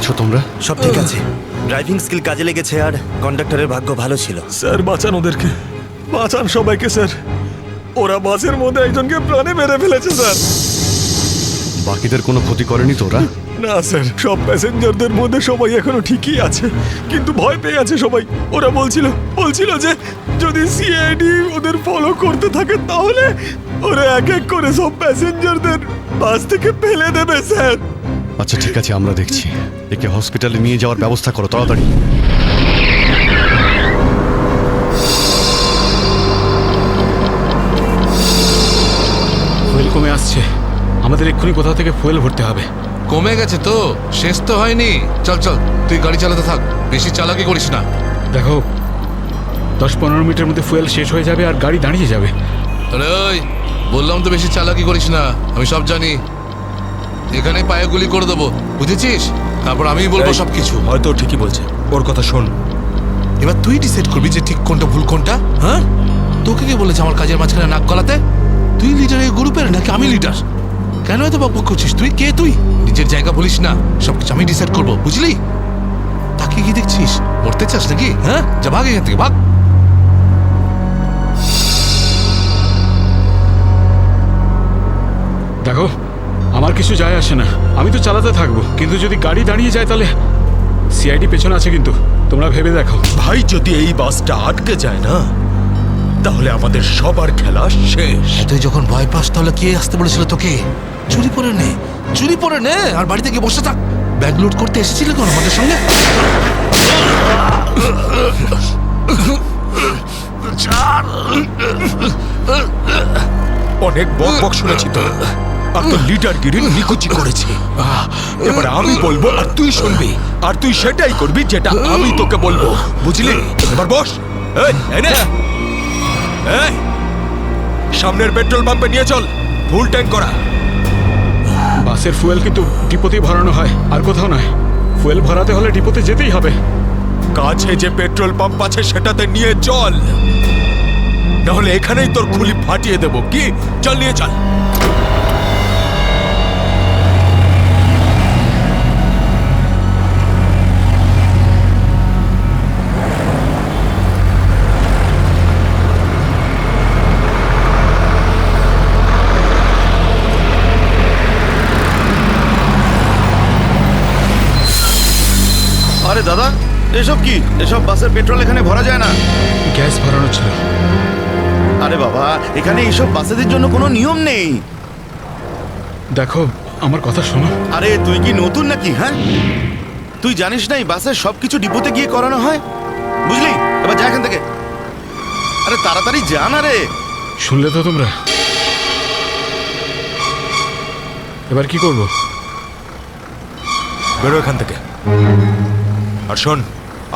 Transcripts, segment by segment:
আছো তোমরা? সব ঠিক আছে, ড্রাইভিং স্কিল কাজে লেগেছে আর কন্ডাক্টরের ভাগ্য ভালো ছিল। স্যার বাঁচান ওদেরকে, বাঁচান সবাইকে স্যার। ওরা বাসের মধ্যে একজনকে প্রাণে মেরে ফেলেছে স্যার। বাকিদের কোনো ক্ষতি করেনি তো ওরা? না স্যার, সব প্যাসেঞ্জারদের মধ্যে সবাই এখনো ঠিকই আছে, কিন্তু ভয় পেয়ে আছে সবাই। ওরা বলছিল যে যদি সিআইডি ওদের ফলো করতে থাকে তাহলে ওরা এক এক করে সব প্যাসেঞ্জারদের বাস থেকে ফেলে দেবে স্যার। আচ্ছা ঠিক আছে, আমরা দেখছি। একে হসপিটালে নিয়ে যাওয়ার ব্যবস্থা করো তাড়াতাড়ি। ফুয়েল কমে আসছে, আমাদের এক্ষুনি কোথাও থেকে ফুয়েল ভরতে হবে। কমে গেছে তো, শেষ তো হয়নি। চল চল, তুই গাড়ি চালাতে থাক, বেশি চালাকি করিস না। দেখো 10-15 মিনিটের মধ্যে ফুয়েল শেষ হয়ে যাবে আর গাড়ি দাঁড়িয়ে যাবে। আরে ওই, বললাম তো বেশি চালাকি করিস না, আমি সব জানি। এখানে পায়ে গুলি করে দেবো, বুঝেছিস? তারপর আমিই বলবো সবকিছু। হয়তো ঠিকই বলছে, ওর কথা শোন। এবার তুই ডিসাইড করবি যে ঠিক কোনটা ভুল কোনটা। হ্যাঁ, তোকে কে বলেছে আমার কাজের মাঝখানে নাক গলাতে? তুই লিডার এই গ্রুপের নাকি আমি লিডার? কেন এত বকবক করছিস? তুই কে? তুই নিজের জায়গা বলিস না, সবকিছু আমি ডিসাইড করবো, বুঝলি? তাকে কি দেখছিস? মরতে চাস নাকি? হ্যাঁ, যা ভাগ এখান থেকে, ভাগ। দেখো আমার কিছু যায় আসে না, আমি তো চালাতে থাকবো, কিন্তু যদি গাড়ি দাঁড়িয়ে যায় তাহলে সিআইডি পেছনে আছে, কিন্তু তোমরা ভেবে দেখো। ভাই, যদি এই বাসটা আটকে যায় না তাহলে আমাদের সবার খেলা শেষ। তুই যখন ভয় পাস তাহলে কে আসতে বলেছিল তোকে? চুরি পরে নে আর বাড়িতে গিয়ে বসে থাক। ব্যাগ লুট করতে এসেছিলি কোন আমাদের সঙ্গে? অনেক বক শুনেছি তো, আর তো লিডারগিরি নিকুচি করেছি। এবার আমি বলবো আর তুই শুনবি, আর তুই সেটাই করবি যেটা আমি তোকে বলবো, বুঝলি? এবার বস। এই, সামনের পেট্রোল পাম্পে নিয়ে চল, ফুল ট্যাঙ্ক করা। বাসের ফুয়েল কিন্তু ডিপোতেই ভরানো হয়, আর কোথাও নয়। ফুয়েল ভরাতে হলে ডিপোতে যেতেই হবে। কাছে যে পেট্রোল পাম্প আছে সেটাতে নিয়ে চল, নাহলে এখানেই তোর খুলি ফাটিয়ে দেবো। কি? চল নিয়ে চল। আরে দাদা, এসব কি? এসব বাসের পেট্রোল এখানে ভরা যায় না। গ্যাস ভরানো ছিল। আরে বাবা, এখানে এইসব বাসেদের জন্য কোনো নিয়ম নেই। দেখো আমার কথা শোনো। আরে তুই কি নতুন নাকি? হ্যাঁ, তুই জানিস না এই বাসের সবকিছু ডিপোতে গিয়ে করানো হয়, বুঝলি? এবার যা এখান থেকে, আরে তাড়াতাড়ি যা না রে। শুনলে তো তোমরা? এবার কি করব? বেরো এখান থেকে। আর শোন,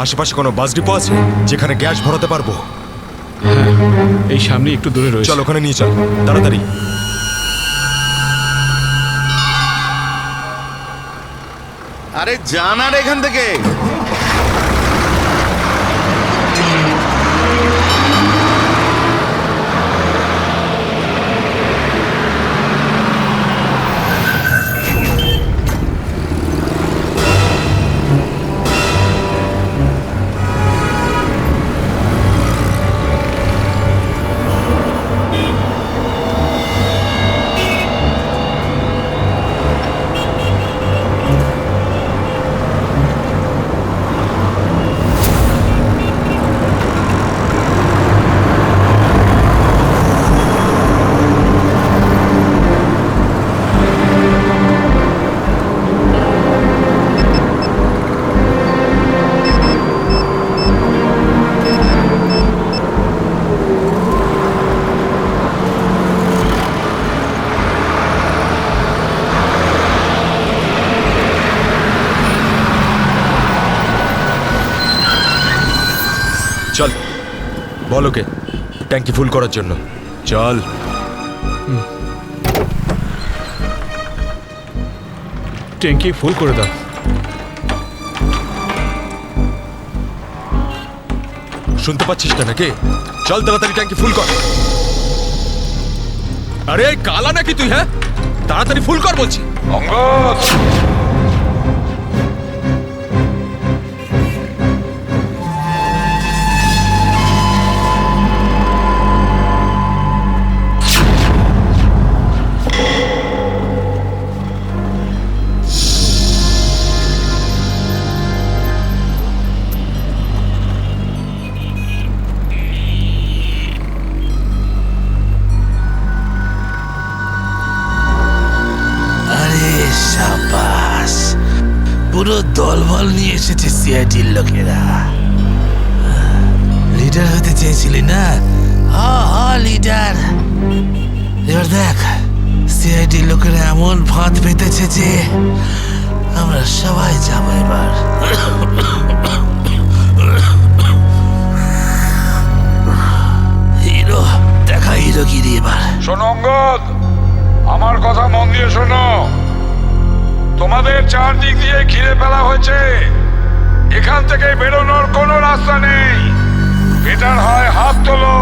আশেপাশে কোনো বাস ডিপো আছে যেখানে গ্যাস ভরাতে পারবো? হ্যাঁ, এই সামনে একটু দূরে রয়েছে। চল ওখানে নিয়ে চল তাড়াতাড়ি। আরে যা না রে এখান থেকে। চল, বল ওকে ট্যাঙ্কি ফুল করার জন্য। চল। ট্যাঙ্কি ফুল করে দাও। শুনতে পাচ্ছিস না নাকি? চল তাড়াতাড়ি ট্যাঙ্কি ফুল কর। আরে কালা নাকি তুই? হ্যাঁ, তাড়াতাড়ি ফুল কর বলছি। পুরো দলবল নিয়ে এসেছে সিআইডির লোকেরা। লিডার হতে চেয়েছিলি না? লিডার। এবার দেখ, সিআইডির লোকেরা এমন ফাঁদ পেতেছে যে আমরা সবাই যাবো এবার। হিরো দেখা, হিরোগিরি এবার। শোনো অঙ্গদ, আমার কথা মন দিয়ে শোনো। তোমাদের চারদিক দিয়ে ঘিরে ফেলা হয়েছে, এখান থেকে বেরোনোর কোনো রাস্তা নেই। বেটার হয় হাত তোলো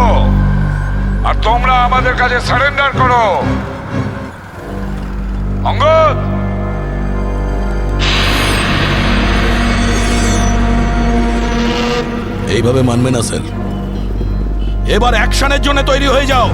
আর তোমরা আমাদের কাছে সারেন্ডার করো। অঙ্গদ, এইভাবে মানবে না স্যার। এবার অ্যাকশনের জন্য তৈরি হয়ে যাও।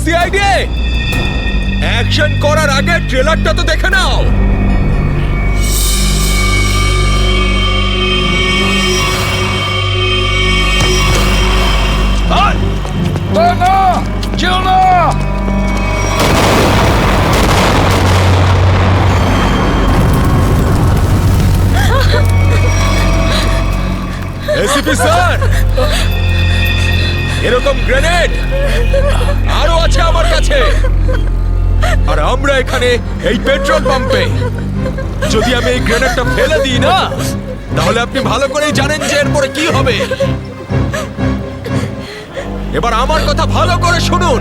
সিআইডি, অ্যাকশন করার আগে ট্রেলারটা তো দেখে নাও। না, কেউ না। এসিপি স্যার, এরকম গ্রেনেড আরো আছে আমার কাছে। আর আমরা এখানে এই পেট্রোল পাম্পে, যদি আমি এই গ্রেনেডটা ফেলে দিই না, তাহলে আপনি ভালো করেই জানেন যে এরপরে কি হবে। এবার আমার কথা ভালো করে শুনুন।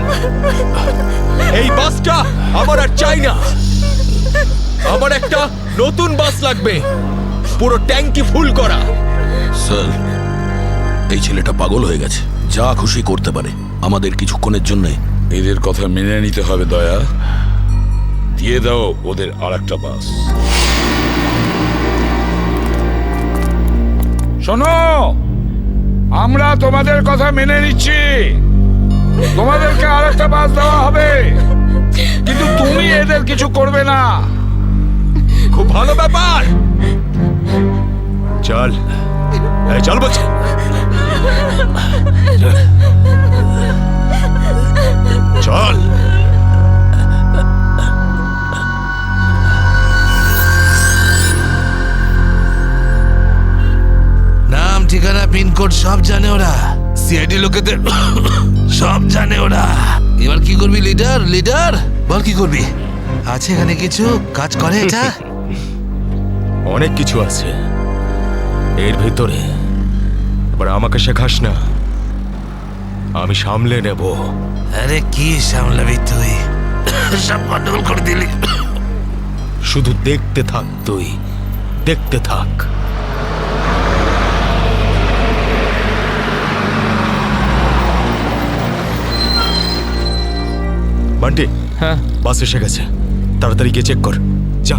এই বাসটা আমার আর চাই না। আমার একটা নতুন বাস লাগবে, পুরো ট্যাঙ্কি ফুল করা। স্যার, এই ছেলেটা পাগল হয়ে গেছে, যা খুশি করতে পারে আমাদের কিছুক্ষণের জন্য। এদের কথা মেনে নিতে হবে দয়া। দিয়ে দাও ওদের আর একটা বাস। শোনো, আমরা তোমাদের কথা মেনে নিচ্ছি, তোমাদেরকে আর একটা বাস দেওয়া হবে, কিন্তু তুমি এদের কিছু করবে না। খুব ভালো ব্যাপার। চল, এই চল বলছি। চল। নাম, ঠিকানা, পিনকোড সব জানে ওরা। সিআইডি লোকেদের সব জানে ওরা। এবার কি করবি লিডার? লিডার বল, কি করবি? আছে এখানে কিছু কাজ করে এটা? অনেক কিছু আছে এর ভিতরে। এবার আমাকে শেখাস না, আমি সামলে নেব। আরে কি সামলাবি তুই? সব গন্ডগোল করে দিলি। শুধু দেখতে থাক, তুই দেখতে থাক। বান্টি, হ্যাঁ বাস এসে গেছে, তাড়াতাড়ি গিয়ে চেক কর। যা।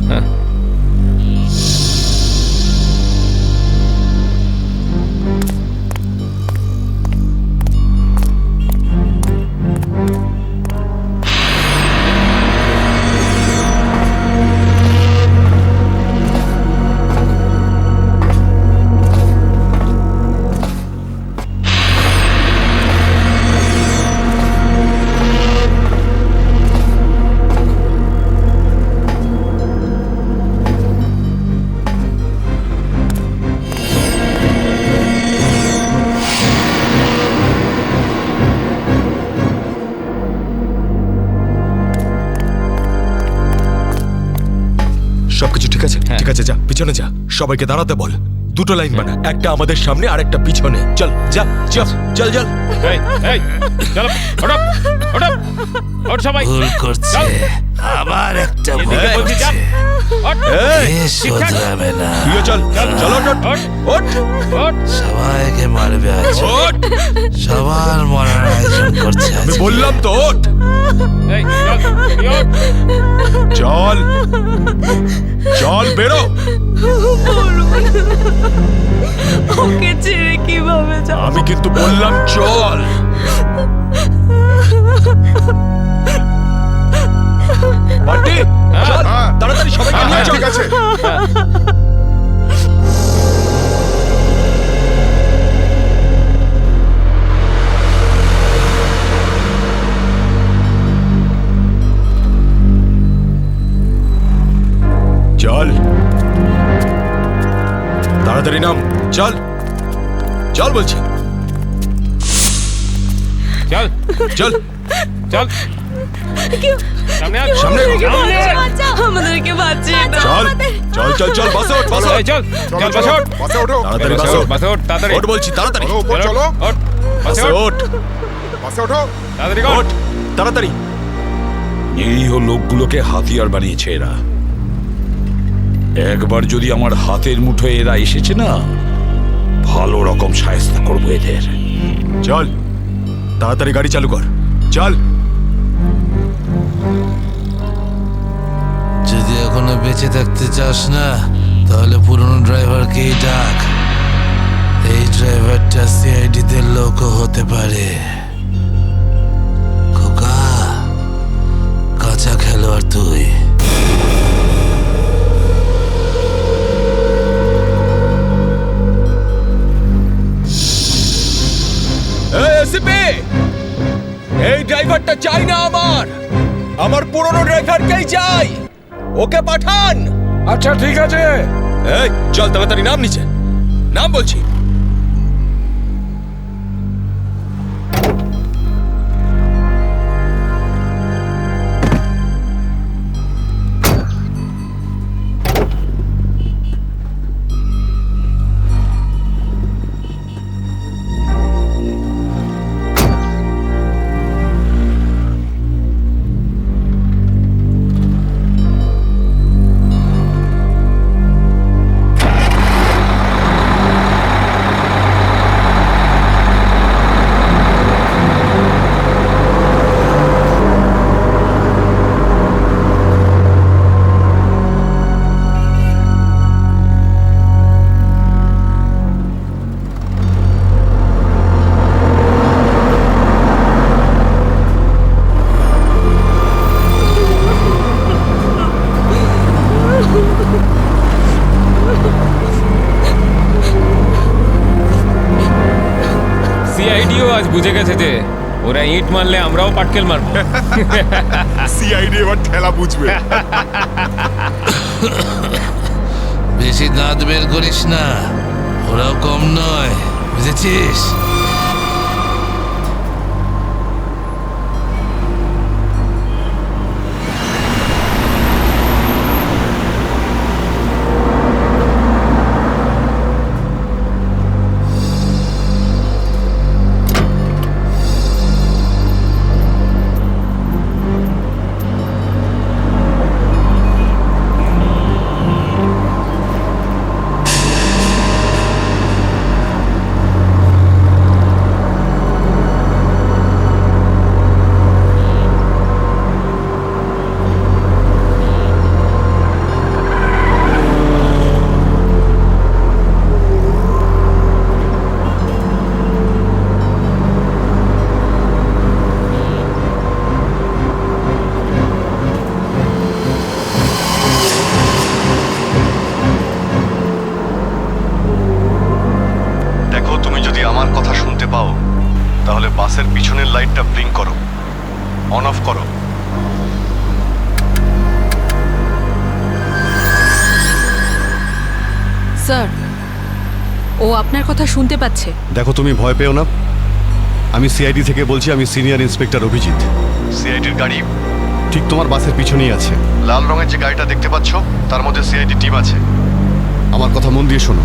সবকিছু ঠিক আছে? ঠিক আছে, যা পিছনে যা, সবাইকে দাঁড়াতে বল। দুটো লাইন বানা, একটা আমাদের সামনে আর একটা পিছনে। চল যা, চল চল চল। ভুল করছে, আবার একটা ভুল করছে। এ শোধরাবে না। তুইও চল, চল ওঠ। সবাইকে মারবে আজ। ওঠ, সবার মরার আয়োজন করছে আজ। আমি বললাম তো ওঠ। চল চল, বেরো। ওকে ছেড়ে কিভাবে যাব? আমি কিন্তু বললাম চল। বান্টি, চল তাড়াতাড়ি সবাইকে নিয়ে চল। ঠিক আছে। তাড়াতাড়ি নাম, চল চল বলছি, চল চল চল সামনে আয়, সামনে আমাদেরকে বাঁচিয়ে দাও। চল চল চল চল বাসে ওঠ, বাসে ওঠ। চল চল বাসে ওঠ তাড়াতাড়ি বাসে ওঠ, বাসে ওঠ তাড়াতাড়ি ওঠ বলছি, তাড়াতাড়ি চলো ওঠ বাসে ওঠ, তাড়াতাড়ি ওঠ তাড়াতাড়ি। নিরীহ লোকগুলোকে হাতিয়ার বানিয়েছে এরা। একবার যদি আমার হাতের মুঠোয় এরা এসেছে না, ভালো রকম শায়েস্তা করবো এদের। চল তাড়াতাড়ি গাড়ি চালু কর, চল। যদি এখনো বেঁচে থাকতে চাস না তাহলে পুরনো ড্রাইভারকেই ডাক। এই ড্রাইভারটা সিআইডিতে লোকও হতে পারে। খোকা, কাঁচা খেলোয়াড় তুই। এই ড্রাইভারটা চাই না, আমার পুরনো ড্রাইভারকেই চাই, ওকে পাঠান। আচ্ছা ঠিক আছে এই চল তাড়াতাড়ি নাম নিচে, নাম বলছি। সিআইডিও আজ বুঝে গেছে যে ওরা ইট মারলে আমরাও পাটকেল মারবো। সিআইডি এবার ঠেলা বুঝবে। বেশি দাঁত বের করিস না, ওরাও কম নয়, বুঝেছিস? দেখো, তুমি যদি আমার কথা শুনতে পাও তাহলে বাসের পিছনের লাইটটা ব্লিঙ্ক করো, অন অফ করো। স্যার, ও আপনার কথা শুনতে পাচ্ছে। দেখো, তুমি ভয় পেও না, আমি সিআইডি থেকে বলছি, আমি সিনিয়র ইন্সপেক্টর অভিজিৎ। সিআইডির গাড়ি ঠিক তোমার বাসের পিছনেই আছে। লাল রঙের যে গাড়িটা দেখতে পাচ্ছ তার মধ্যে সিআইডি টিম আছে। আমার কথা মন দিয়ে শোনো,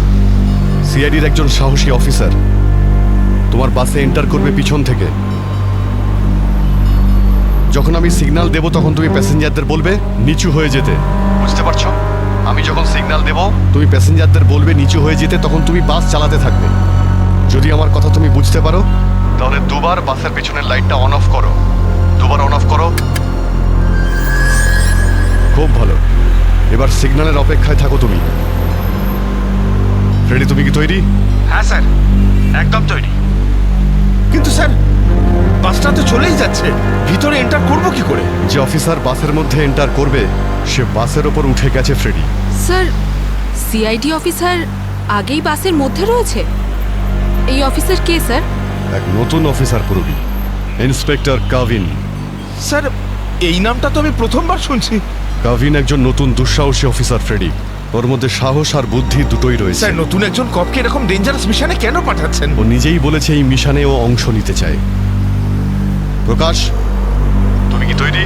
সিআইডির একজন সাহসী অফিসার তোমার বাসে এন্টার করবে পিছন থেকে। যখন আমি সিগন্যাল দেব তখন তুমি প্যাসেঞ্জারদের বলবে নিচু হয়ে যেতে, বুঝতে পারছো? আমি যখন সিগন্যাল দেব তুমি প্যাসেঞ্জারদের বলবে নিচু হয়ে যেতে, তখন তুমি বাস চালাতে থাকবে। যদি আমার কথা তুমি বুঝতে পারো তাহলে দুবার বাসের পিছনের লাইটটা অন অফ করো, দুবার অন অফ করো। খুব ভালো, এবার সিগন্যালের অপেক্ষায় থাকো তুমি। ফ্রেডি, তুমি কি তৈরি? হ্যাঁ স্যার, একদম তৈরি। কিন্তু স্যার, বাসটা তো চলেই যাচ্ছে, ভিতরে এন্টার করবো কি করে? যে অফিসার বাসের মধ্যে এন্টার করবে সে বাসের ওপর উঠে গেছে ফ্রেডি। স্যার, সিআইডি অফিসার আগেই বাসের মধ্যে রয়েছে। এই অফিসার কে স্যার? এক নতুন অফিসার পুরবি, ইন্সপেক্টর কাভিন। স্যার, এই নামটা তো আমি প্রথমবার শুনছি। কাভিন একজন নতুন দুঃসাহসী অফিসার ফ্রেডি। ওর মধ্যে সাহস আর বুদ্ধি দুটোই রয়েছে। স্যার নতুন একজন কপকে এরকম ডেঞ্জারাস মিশনে কেন পাঠাচ্ছেন? ও নিজেই বলেছে এই মিশনে ও অংশ নিতে চায়। প্রকাশ, তুমি কি তৈরি?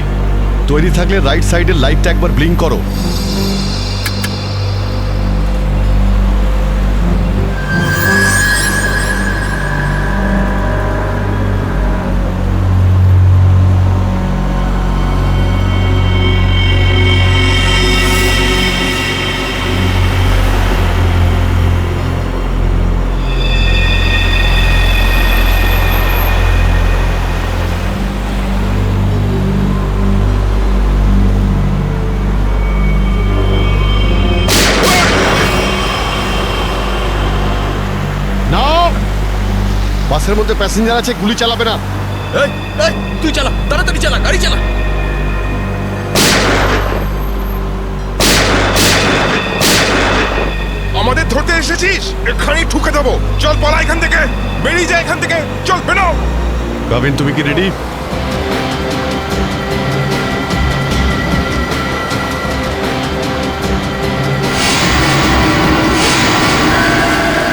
তৈরি থাকলে রাইট সাইডের লাইটটা একবার ব্লিঙ্ক করো। বাসের মধ্যে প্যাসেঞ্জার আছে, গুলি চালাবে না। তুই চালা, তাড়াতাড়ি চালা, গাড়ি চালা। আমাদের ধরতে এসেছিস? এখানেই ঠুকে দেবো। চল পালা এখান থেকে, বেরিয়ে যা এখান থেকে, চল বেরো। গাভিন, তুমি কি রেডি?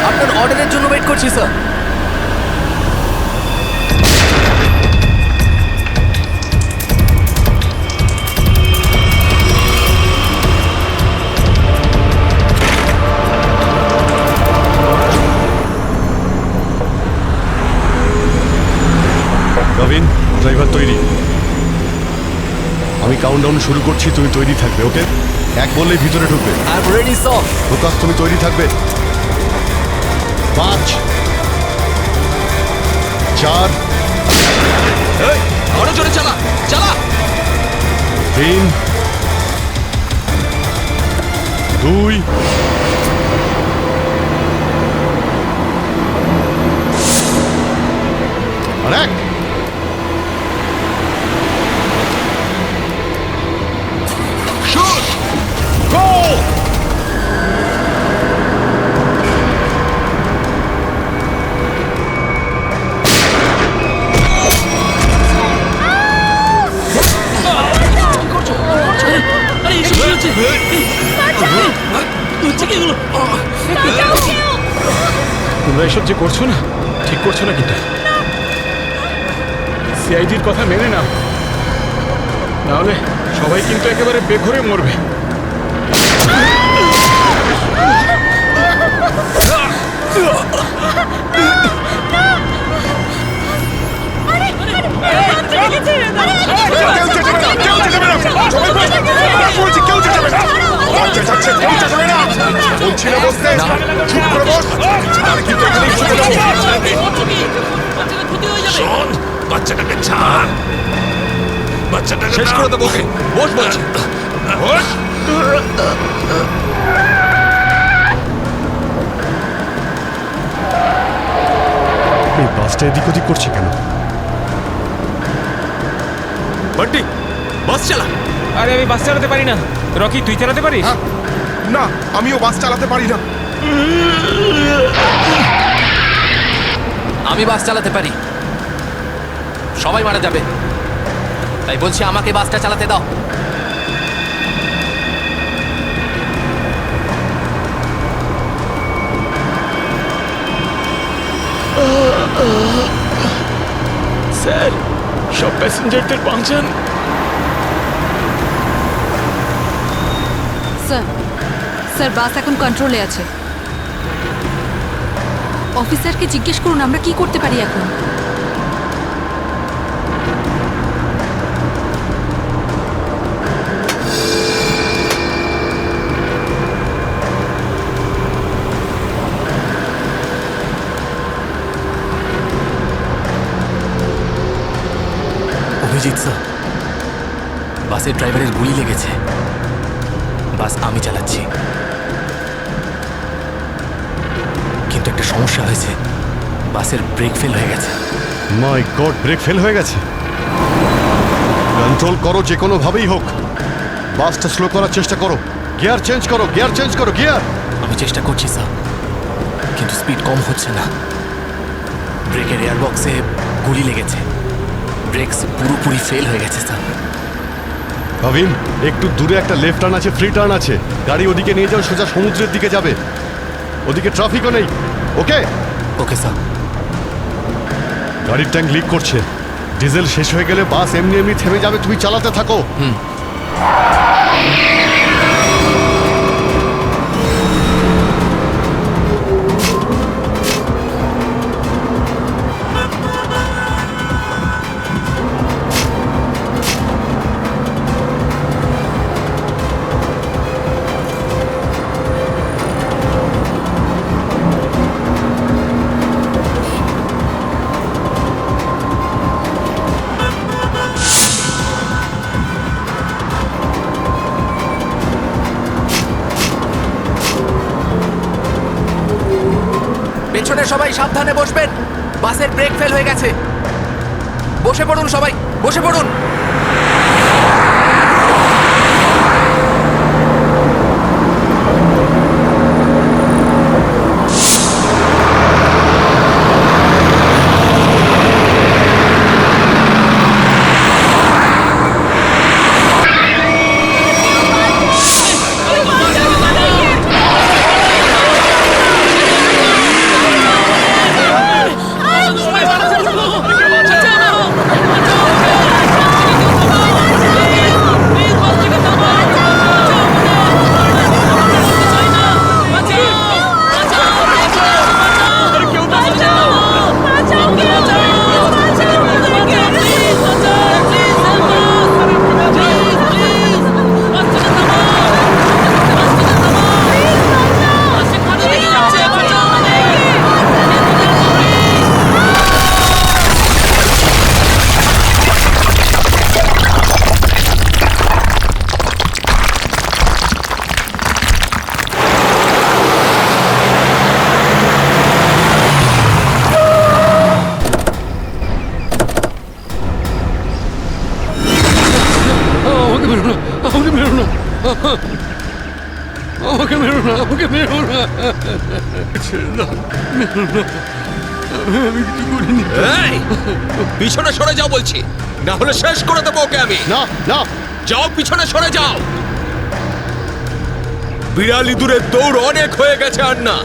আপনার অর্ডারের জন্য ওয়েট করছি স্যার। গাভিন, ড্রাইভার তৈরি। আমি কাউন্টডাউন শুরু করছি, তুমি তৈরি থাকবে। ওকে, এক বললেই ভিতরে ঢুকবে। I am ready sir. Prakash, তুমি তৈরি থাকবে। 5 4 আরো জোরে চালা, চালা। 3 2 আর 1। তোমরা এসব যে করছো না, ঠিক করছো না কিন্তু। সিআইডির কথা মেনে নাও, নাহলে সবাই কিন্তু একেবারে বেঘরে মরবে। বলছি না বসতে, চুপ করে বস, তাহলে কিন্তু এখানেই ছুটে যাবো। শোন, বাচ্চাটাকে ছাড়, বাচ্চাটাকে শেষ করে দেবো। ওকে বস, বলছি বস। এই বাসটা এদিক ওদিক করছে কেন? বান্টি, বাস চালা। আরে আমি বাস চালাতে পারি না। রকি, তুই চালাতে পারিস? না, আমিও বাস চালাতে পারি না। আমি বাস চালাতে পারি, সবাই মারা যাবে, তাই বলছি আমাকে বাসটা চালাতে দাও। স্যার, সব প্যাসেঞ্জারদের বাঁচান। স্যার, স্যার বাস এখন কন্ট্রোলে আছে। অফিসারকে জিজ্ঞেস করুন আমরা কি করতে পারি এখন। অভিজিৎ স্যার, বাসের ড্রাইভারের গুলি লেগেছে। বাস আমি চালাচ্ছি, কিন্তু একটা সমস্যা হয়েছে। বাসের ব্রেক ফেল হয়ে গেছে। মাই গড, ব্রেক ফেল হয়ে গেছে। কন্ট্রোল করো যে কোনো ভাবেই হোক। বাসটা স্লো করার চেষ্টা করো। গিয়ার চেঞ্জ করো, গিয়ার চেঞ্জ করো, গিয়ার। আমি চেষ্টা করছি স্যার, কিন্তু স্পিড কম হচ্ছে না। ব্রেকের এয়ার বক্সে গুলি লেগেছে। ব্রেকস পুরোপুরি ফেল হয়ে গেছে স্যার। ভাবিন, একটু দূরে একটা লেফট টার্ন আছে, ফ্রি টার্ন আছে। গাড়ি ওদিকে নিয়ে যাও, সোজা সমুদ্রের দিকে যাবে। ওদিকে ট্রাফিকও নেই। ওকে ওকে স্যার। গাড়ির ট্যাঙ্ক লিক করছে। ডিজেল শেষ হয়ে গেলে বাস এমনি এমনি থেমে যাবে, তুমি চালাতে থাকো। পেছনে সবাই সাবধানে বসবেন, বাসের ব্রেক ফেল হয়ে গেছে। বসে পড়ুন সবাই, বসে পড়ুন। পিছনে সরে যাও বলছি, না হলে শেষ করে দেবো ওকে আমি। না না, যাও, পিছনে সরে যাও। বিড়াল ইঁদুরের দৌড় অনেক হয়ে গেছে আর না,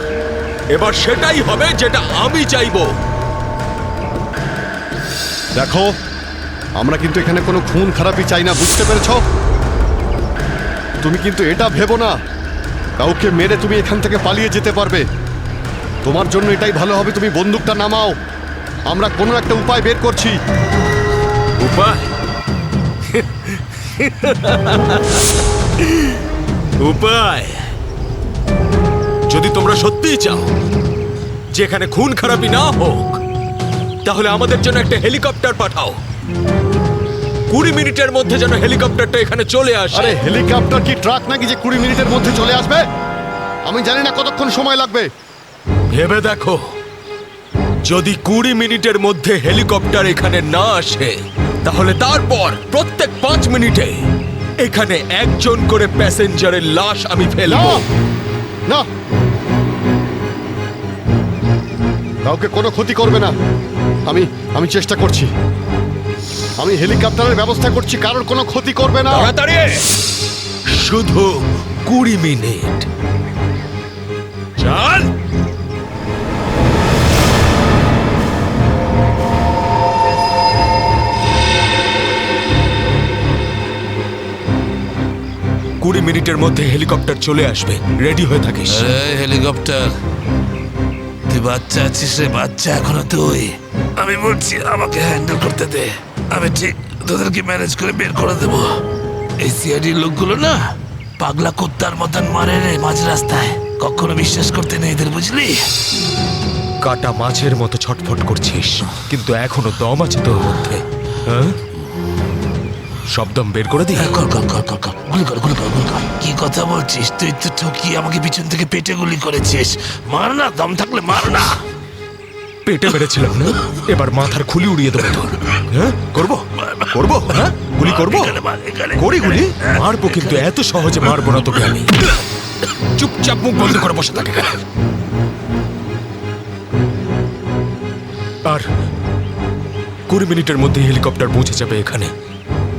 এবার সেটাই হবে যেটা আমি চাইবো। দেখো, আমরা কিন্তু এখানে কোনো খুন খারাপি চাই না, বুঝতে পেরেছো? তুমি কিন্তু এটা ভেবো না কাউকে মেরে তুমি এখান থেকে পালিয়ে যেতে পারবে। তোমার জন্য এটাই ভালো হবে, তুমি বন্দুকটা নামাও। আমরা কোনো একটা উপায় বের করছি। উপায়? উপায়? যদি তোমরা সত্যিই চাও যেখানে খুন খারাপি না হোক, তাহলে আমাদের জন্য একটা হেলিকপ্টার পাঠাও। 20 মিনিটের মধ্যে যেন হেলিকপ্টারটা এখানে চলে আসে। আরে হেলিকপ্টার কি ট্রাক নাকি যে 20 মিনিটের মধ্যে চলে আসবে? আমি জানি না কতক্ষণ সময় লাগবে। ভেবে দেখো, যদি 20 মিনিটের মধ্যে হেলিকপ্টার এখানে না আসে, তাহলে তারপর প্রত্যেক 5 মিনিটে এখানে একজন করে প্যাসেঞ্জারের লাশ আমি ফেলবো। না, কাউকে কোনো ক্ষতি করবে না। আমি চেষ্টা করছি। আমি হেলিকপ্টারের ব্যবস্থা করছি, কারোর কোনো ক্ষতি করবে না। তাড়াতাড়ি, শুধু 20 মিনিট। চল। কুড়ি মিনিটের মধ্যে হেলিকপ্টার চলে আসবে, রেডি হয়ে থাকিস। হেলিকপ্টার, তুই বাচ্চা আছিস রে, বাচ্চা এখনো তুই। আমি বলছি আমাকে হ্যান্ডেল করতে দে, আমি ঠিক তোদেরকে ম্যানেজ করে বের করে দেবো। এই সিআইডির লোকগুলো না পাগলা কুত্তার মতন মারে রে মাঝ রাস্তায়, কখনো বিশ্বাস করতে নেই এদের, বুঝলি? কাটা মাছের মতো ছটফট করছিস, কিন্তু এখনো দম আছে তোর মধ্যে। হ্যাঁ, সব দম বের করে দি। কর কর কর কর কর, গুলি কর গুলি কর গুলি কর। কি কথা বলছিস? তুই তো ঠকিয়ে আমাকে পিছন থেকে পেটে গুলি করেছিস। মার না, দম থাকলে মার না। পেটে মেরেছিলাম না, এবার মাথার খুলি উড়িয়ে দেবো তোর। হ্যাঁ, করবো করবো, হ্যাঁ গুলি করবো, করি গুলি। মারবো, কিন্তু এত সহজে মারবো না তোকে আমি। চুপচাপ মুখ বন্ধ করে বসে থাকে। আর 20 মিনিটের মধ্যে হেলিকপ্টার পৌঁছে যাবে এখানে।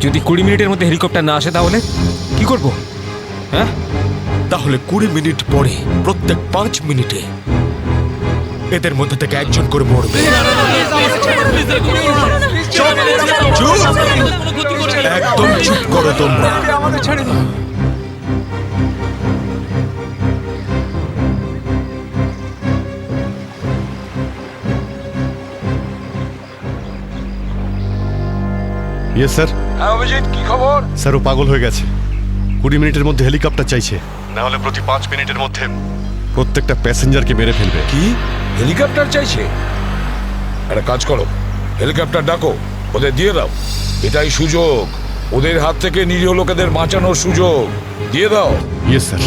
যদি 20 মিনিটের মধ্যে হেলিকপ্টার না আসে তাহলে কি করব? হ্যাঁ, তাহলে 20 মিনিট পরে প্রত্যেক 5 মিনিটে এদের মধ্যে থেকে একজন করে মরবে। চুপ! একদম চুপ করো তোমরা। Yes sir. হ্যাঁ অভিজিৎ, কি খবর? স্যার ও পাগল হয়ে গেছে। 20 মিনিটের মধ্যে হেলিকপ্টার চাইছে, না হলে প্রতি 5 মিনিটের মধ্যে প্রত্যেকটা প্যাসেঞ্জারকে মেরে ফেলবে। কি হেলিকপ্টার চাইছে? একটা কাজ করো, হেলিকপ্টার ডাকো, ওদের দিয়ে দাও। এটাই সুযোগ, ওদের হাত থেকে নিরীহ লোকেদের বাঁচানোর সুযোগ। দিয়ে দাও। Yes sir.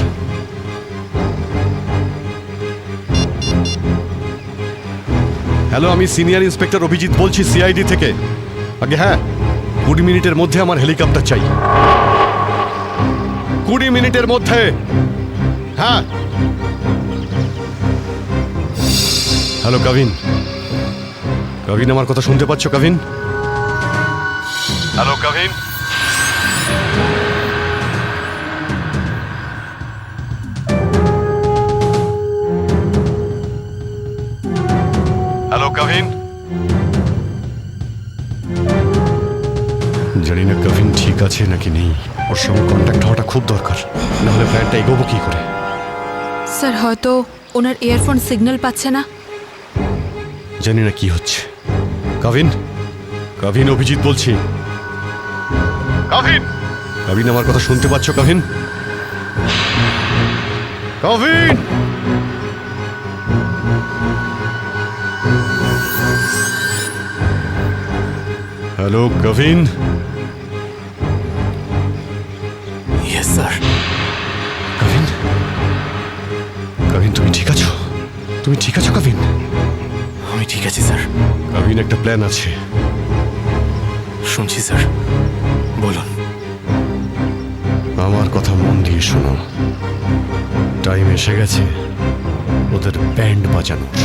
হ্যালো, আমি সিনিয়র ইন্সপেক্টর অভিজিৎ বলছি সিআইডি থেকে। আগে হ্যাঁ, 20 মিনিটের মধ্যে আমার হেলিকপ্টার চাই। 20 মিনিটের মধ্যে। হ্যাঁ। হ্যালো কাভিন। কাভিন, আমার কথা শুনতে পাচ্ছ কাভিন? হ্যালো কাভিন। হ্যালো কাভিন। জানি না কাভিন ঠিক আছে নাকি নেই। ওর সঙ্গে কন্ট্যাক্ট হওয়াটা খুব দরকার, নাহলে প্ল্যানটা এগোবো কি করে। স্যার, হয়তো ওনার ইয়ারফোন সিগন্যাল পাচ্ছে না। জানি না কি হচ্ছে। কাভিন, কাভিন, অভিজিৎ বলছি। কাভিন, কাভিন, আমার কথা শুনতে পাচ্ছ Kavin? Kavin. Hello Kavin. Yes sir. Kavin, Kavin, তুমি ঠিক আছো? তুমি ঠিক আছো কাভিন? আমি ঠিক আছি স্যার। কাভিন, একটা প্ল্যান আছে। শুনছি স্যার, বলুন। আমার কথা মন দিয়ে শোনো। টাইম এসে গেছে ওদের ব্যান্ড বাজানোর।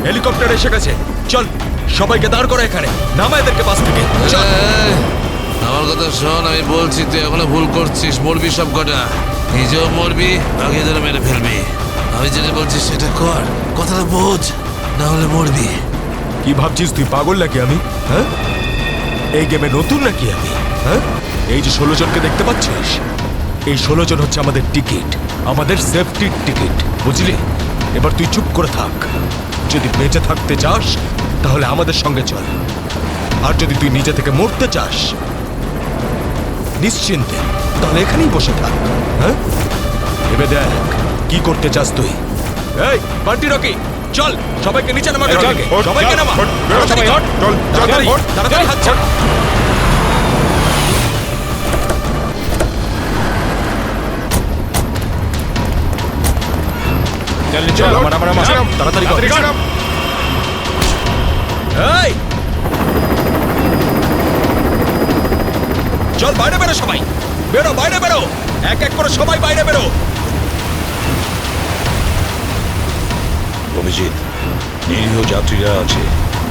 হেলিকপ্টার এসে গেছে, চল সবাইকে দাঁড় করো এখানে, নামা এদেরকে বাস থেকে। চল। এই, আমার কথা শোন, আমি বলছি তুই এখনো ভুল করছিস। মরবি সব কটা, নিজেও মরবি, বাকিদের মেরে ফেলবি। আমি যেটা বলছি সেটা কর, কথাটা বোঝ, না হলে মরবি। কি ভাবছিস তুই পাগল নাকি আমি? হ্যাঁ, এই গেমে নতুন নাকি আমি? হ্যাঁ, এই যে 16 জনকে দেখতে পাচ্ছিস, এই 16 জন হচ্ছে আমাদের টিকিট, আমাদের সেফটির টিকিট, বুঝলি? এবার তুই চুপ করে থাক। যদি বেঁচে থাকতে চাস তাহলে আমাদের সঙ্গে চল, আর যদি তুই নিজে থেকে মরতে চাস নিশ্চিন্তে, তাহলে এখানেই বসে থাক। হ্যাঁ, এবার দেখ কি করতে চাস তুই। এই বান্টি রকি, চল সবাইকে নিচে নামা, সবাইকে নামা, তাড়াতাড়ি তাড়াতাড়ি হাত ছাড়। চল, তাড়াতাড়ি কর। এই চল, বাইরে বেরো সবাই, বেরো বাইরে বেরো, এক এক করে সবাই বাইরে বেরো। অভিজিৎ, নিরীহ যাত্রীরা আছে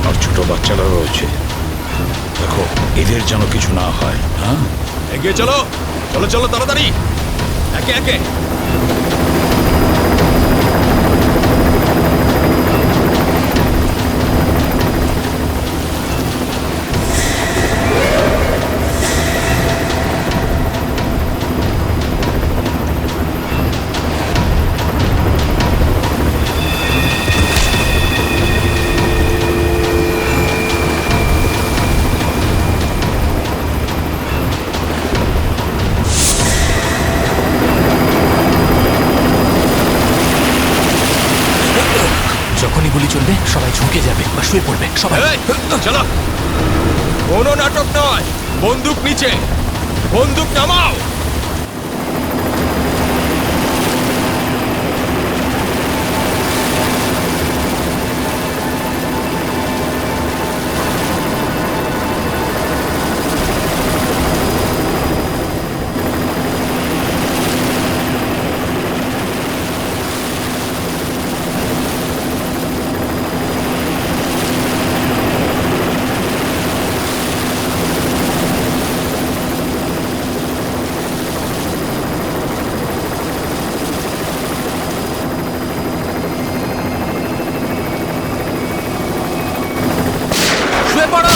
আর ছোট বাচ্চারা রয়েছে। দেখো এদের যেন কিছু না হয়। হ্যাঁ, এগিয়ে চলো, চলো চলো তাড়াতাড়ি, একে একে। যখনই গুলি চলবে সবাই ঝুঁকে যাবে বা শুয়ে পড়বে সবাই। এই, চলো, কোনো নাটক নয়, বন্দুক নিচে, বন্দুক নামাও। শুয়ে পড়ো।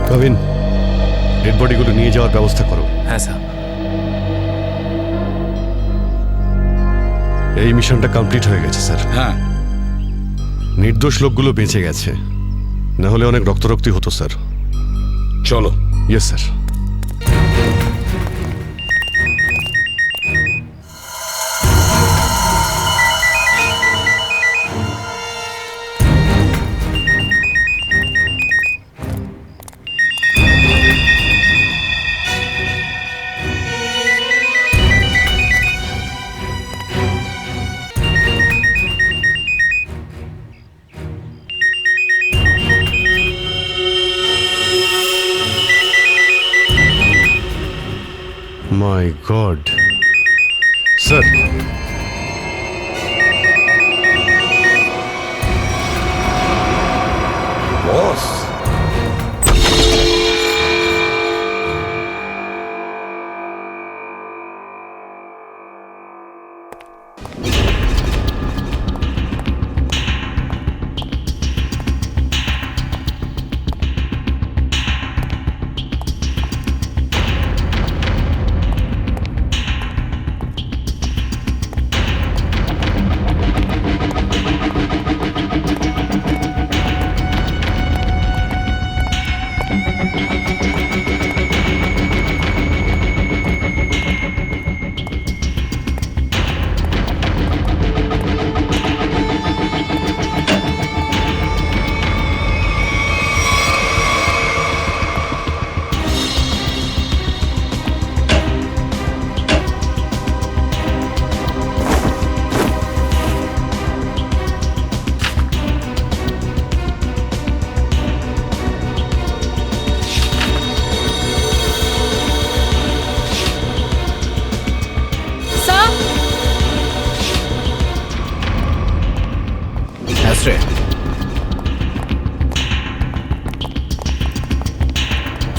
কাবিন, ডেড বডিগুলো নিয়ে যাওয়ার ব্যবস্থা করো। হ্যাঁ স্যার। এই মিশনটা কমপ্লিট হয়ে গেছে স্যার। হ্যাঁ, নির্দোষ লোকগুলো বেঁচে গেছে, না হলে অনেক রক্তারক্তি হতো স্যার। চলো। Yes sir. My god sir, boss,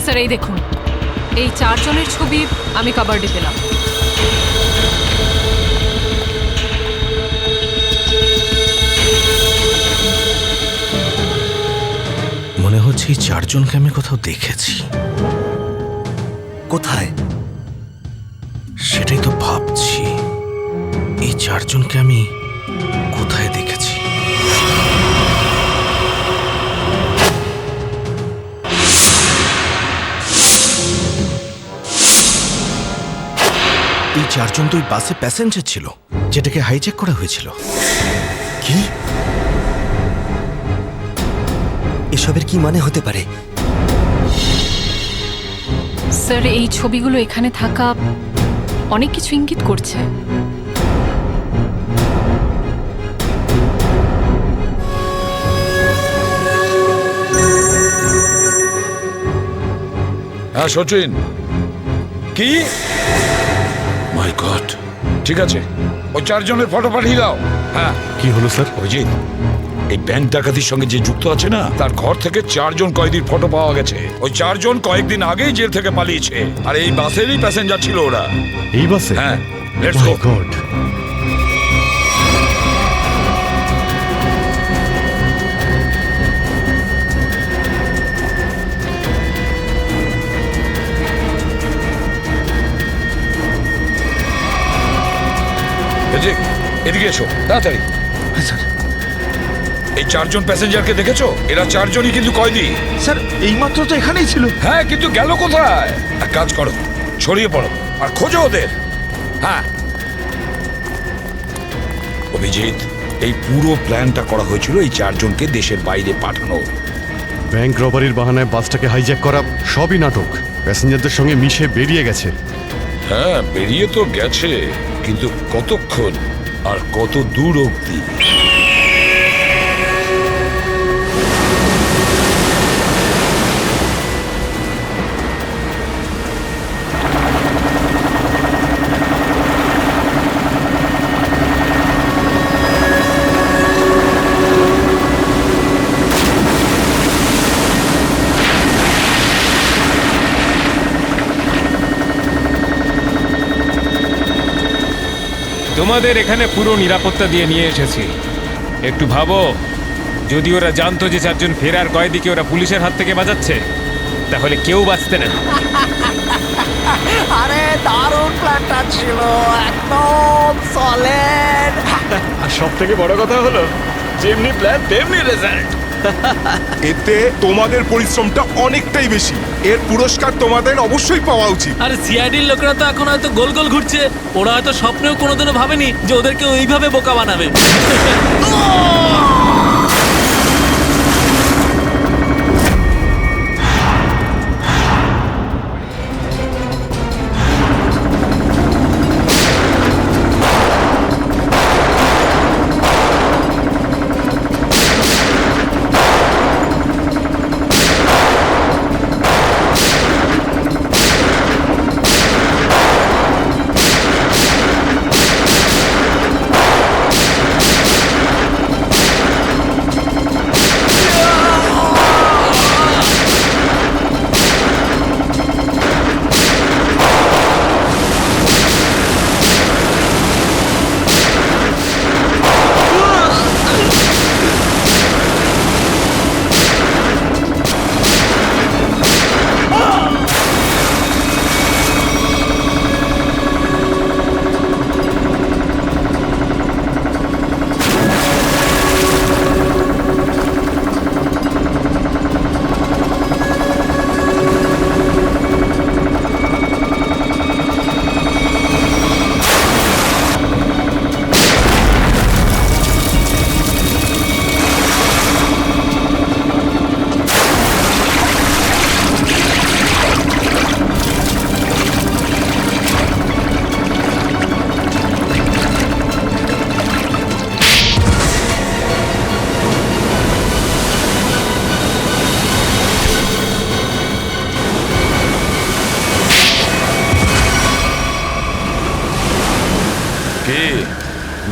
sir এই দেখুন, এই 4 জনের ছবি আমি কাবার্ডে পেলাম। মনে হচ্ছে এই 4 জনকে আমি কোথাও দেখেছি। কোথায় সেটাই তো ভাবছি। এই 4 জনকে আমি কোথায় দেখেছি? এই চারজন তো ওই বাসে প্যাসেঞ্জার ছিল যেটাকে হাইজ্যাক করা হয়েছিল। কি এসবের কি মানে হতে পারে? স্যার, এই ছবিগুলো এখানে থাকা অনেক কিছু ইঙ্গিত করছে। হ্যাঁ সচিন, কি? মাই গড, ঠিক আছে, ওই চারজনের ফটো পাঠিয়ে দাও। হ্যাঁ, কি হলো স্যার? অভিজিৎ, এই ব্যাংক ডাকাতির সঙ্গে যে যুক্ত আছে না, তার ঘর থেকে 4 জন কয়েদির ফটো পাওয়া গেছে। ওই 4 জন কয়েকদিন আগেই জেল থেকে পালিয়েছে, আর এই বাসেরই প্যাসেঞ্জার ছিল ওরা। এই বাসে? হ্যাঁ, লেটস গো। My god. এদিকে এসো তাড়াতাড়ি। এই 4 জন প্যাসেঞ্জারকে দেখেছো? এরা 4 জনই কিন্তু কয়েদি। স্যার এইমাত্র তো এখানেই ছিল। হ্যাঁ, কিন্তু গেল কোথায়? এক কাজ করো, ছড়িয়ে পড়ো আর খোঁজো ওদের। হ্যাঁ অভিজিৎ, এই পুরো প্ল্যানটা করা হয়েছিল এই 4 জনকে দেশের বাইরে পাঠানো। ব্যাংক রবারির বাহানায় বাসটাকে হাইজ্যাক করা সবই নাটক। প্যাসেঞ্জারদের সঙ্গে মিশে বেরিয়ে গেছে। হ্যাঁ, বেরিয়ে তো গেছে, কিন্তু কতক্ষণ আর কত দূর অবধি? তোমাদের এখানে পুরো নিরাপত্তা দিয়ে নিয়ে এসেছি। একটু ভাবো, যদি ওরা জানতো যে 4 জন ফেরার কয়েদিকে ওরা পুলিশের হাত থেকে বাঁচাচ্ছে, তাহলে কেউ বাঁচতে না। আরে দারুণ প্ল্যানটা ছিল, একদম সলিড। আর সব থেকে বড় কথা হলো, যেমনি প্ল্যান তেমনি রেজাল্ট। এতে তোমাদের পরিশ্রমটা অনেকটাই বেশি। এর পুরস্কার তোমাদের অবশ্যই পাওয়া উচিত। আর সিআইডির লোকেরা তো এখন হয়তো গোল গোল ঘুরছে। ওরা হয়তো স্বপ্নেও কোনোদিনও ভাবেনি যে ওদেরকে ওইভাবে বোকা বানাবে।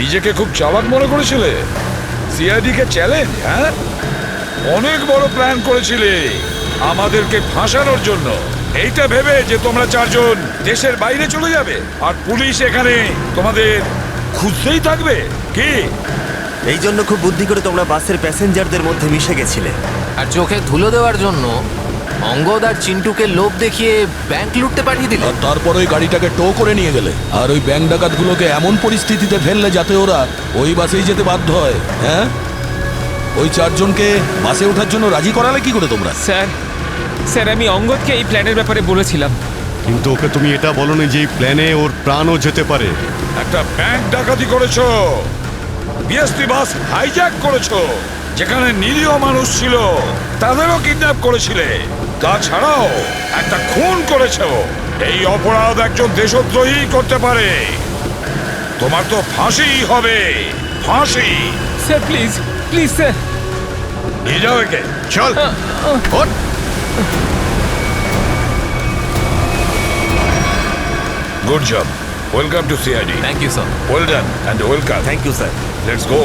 নিজেকে খুব চালাক মনে করেছিলে? সিআইডি কে চ্যালেঞ্জ? হ্যাঁ, অনেক বড় প্ল্যান করেছিলে আমাদেরকে ফাঁসানোর জন্য। এইটা ভেবে যে তোমরা 4 জন দেশের বাইরে চলে যাবে আর পুলিশ এখানে তোমাদের খুঁজতেই থাকবে কি? এই জন্য খুব বুদ্ধি করে তোমরা বাসের প্যাসেঞ্জারদের মধ্যে মিশে গেছিলে। আর চোখে ধুলো দেওয়ার জন্য অঙ্গদ আর চিন্টুকে লোভ দেখিয়ে ব্যাংক লুটতে পাঠিয়ে দিলে। তারপর ওই গাড়িটাকে টো করে নিয়ে গেলে আর ওই ব্যাংক ডাকাতগুলোকে এমন পরিস্থিতিতে ফেললে যাতে ওরা ওই বাসেই যেতে বাধ্য হয়। হ্যাঁ, ওই 4 জনকে বাসে ওঠার জন্য রাজি করালে কি করে তোমরা? স্যার, আমি অঙ্গদকে এই প্ল্যানের ব্যাপারে বলেছিলাম, কিন্তু ওকে তুমি এটা বলনি যে এই প্ল্যানে ওর প্রাণও যেতে পারে। একটা ব্যাংক ডাকাতি করেছো, বিএসটি বাস হাইজ্যাক করেছো, যেখানে নিরীহ মানুষ ছিল তাদেরও কিডন্যাপ করেছিলে, তাছাড়াও একটা খুন করেছো। এই অপরাধ একজন দেশদ্রোহী করতে পারে। তোমার তো ফাঁসি হবে, ফাঁসি। Sir please please sir. নিয়ে যাও একে। চল ওঠ। Good job. Welcome to CID. Thank you sir. Well done and welcome. Thank you sir. Let's go.